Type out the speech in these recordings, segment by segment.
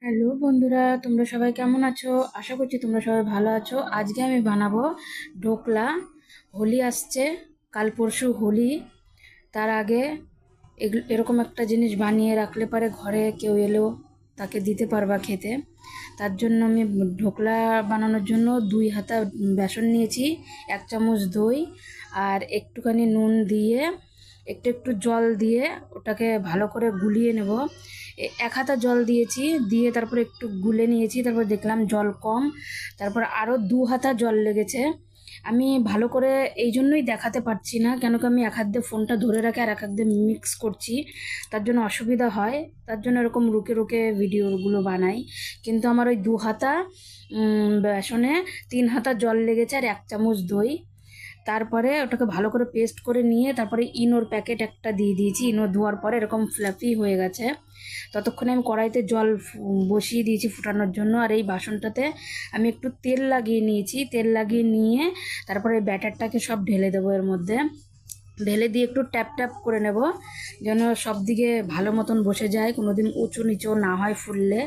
Hello বন্ধুরা, তোমরা সবাই কেমন আছো? আশা করছি তোমরা সবাই ভালো আছো। আজকে আমি বানাবো ঢোকলা। হোলি আসছে, কাল পরশু হোলি। তার আগে এরকম একটা জিনিস বানিয়ে রাখলে পারে ঘরে কেউ এলেও তাকে দিতে পারবা খেতে। তার জন্য আমি ঢোকলা বানানোর জন্য 2 হাতা বেসন নিয়েছি, 1 চামচ দই আর একটুখানি নুন দিয়ে একটু একটু জল দিয়ে ওটাকে ভালো করে গুলিয়ে নেব। 1 হাতা জল দিয়েছি, দিয়ে তারপর একটু গুলে নিয়েছি, তারপর দেখলাম জল কম, তারপর আরও 2 হাতা জল লেগেছে। আমি ভালো করে এই জন্যই দেখাতে পারছি না, কেন কি আমি এক হাত দিয়ে ফোনটা ধরে রাখি আর এক হাত দিয়ে মিক্স করছি, তার জন্য অসুবিধা হয়। তার জন্য এরকম রুকে রুকে ভিডিওগুলো বানাই। কিন্তু আমার ওই 2 হাতা বেসনে 3 হাতা জল লেগেছে আর 1 চামচ দই। তারপরে ওটাকে ভালো করে পেস্ট করে নিয়ে তারপরে ইনোর প্যাকেট একটা দিয়ে দিয়েছি। ইনো ধোয়ার পরে এরকম ফ্লাফি হয়ে গেছে। ততক্ষণে আমি কড়াইতে জল বসিয়ে দিয়েছি ফুটানোর জন্য। আর এই বাসনটাতে আমি একটু তেল লাগিয়ে নিয়েছি। তেল লাগিয়ে নিয়ে তারপরে ব্যাটারটাকে সব ঢেলে দেবো এর মধ্যে। ঢেলে দিয়ে একটু ট্যাপ ট্যাপ করে নেব, যেন সব দিকে ভালো মতন বসে যায়, কোনো দিন উঁচু নিচু না হয় ফুললে।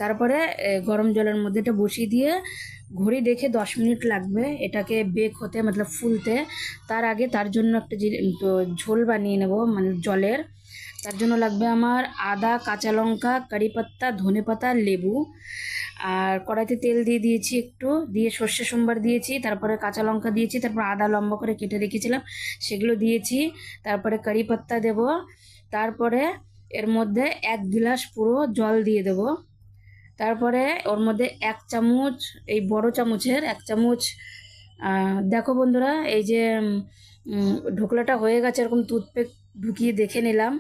তারপরে গরম জলের মধ্যে এটা বসিয়ে দিয়ে ঘড়ি দেখে 10 মিনিট লাগবে এটাকে বেক হতে, মতলব ফুলতে। তার আগে তার জন্য একটা ঝোল বানিয়ে নেব, মানে জলের। তার জন্য লাগবে আমার আদা, কাঁচা লঙ্কা, কারি পাত্তা, ধনে পাতা, লেবু। আর কড়াইতে তেল দিয়ে দিয়েছি, একটু দিয়ে সর্ষে সোমবার দিয়েছি, তারপরে কাঁচা লঙ্কা দিয়েছি, তারপর আদা লম্বা করে কেটে রেখেছিলাম সেগুলো দিয়েছি, তারপরে কারি পাত্তা দেবো। তারপরে এর মধ্যে 1 গ্লাস পুরো জল দিয়ে দেবো। তারপরে ওর মধ্যে 1 চামচ, এই বড় চামচের 1 চামচ, দেখো বন্ধুরা, এই যে ঢোকলাটা হয়ে গেছে, এরকম টুথপেক ঢুকিয়ে দেখে নিলাম।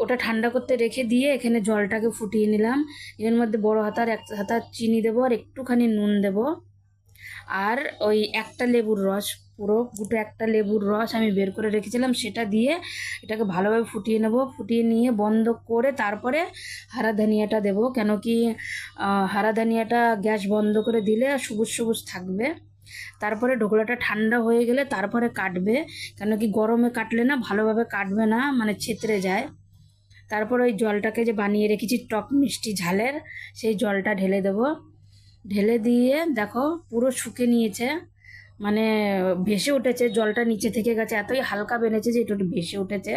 ওটা ঠান্ডা করতে রেখে দিয়ে এখানে জলটাকে ফুটিয়ে নিলাম। এর মধ্যে বড় হাতার 1 হাতা চিনি দেবো আর একটুখানি নুন দেবো। আর ওই একটা লেবুর রস, পুরো গোটা একটা লেবুর রস আমি বের করে রেখেছিলাম, সেটা দিয়ে এটাকে ভালোভাবে ফুটিয়ে নেব। ফুটিয়ে নিয়ে বন্ধ করে তারপরে হারা ধনিয়াটা দেবো, কেন কি হারা ধনিয়াটা গ্যাস বন্ধ করে দিলে সবুজ সবুজ থাকবে। তারপরে ঢোকলাটা ঠান্ডা হয়ে গেলে তারপরে কাটবে, কেন কি গরমে কাটলে না ভালোভাবে কাটবে না, মানে ছেতরে যায়। তারপর ওই জলটাকে যে বানিয়ে রেখেছি টক মিষ্টি ঝালের, সেই জলটা ঢেলে দেবো। ঢেলে দিয়ে দেখো পুরো শুকে নিয়েছে, মানে ভেসে উঠেছে, জলটা নিচে থেকে গেছে, এতই হালকা বেনেছে যে একটু ভেসে উঠেছে।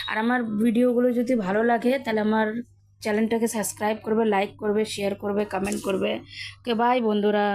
আর আমার ভিডিওগুলো যদি ভালো লাগে তাহলে আমার চ্যানেলটাকে সাবস্ক্রাইব করবে, লাইক করবে, শেয়ার করবে, কমেন্ট করবে। ওকে, বাই বন্ধুরা।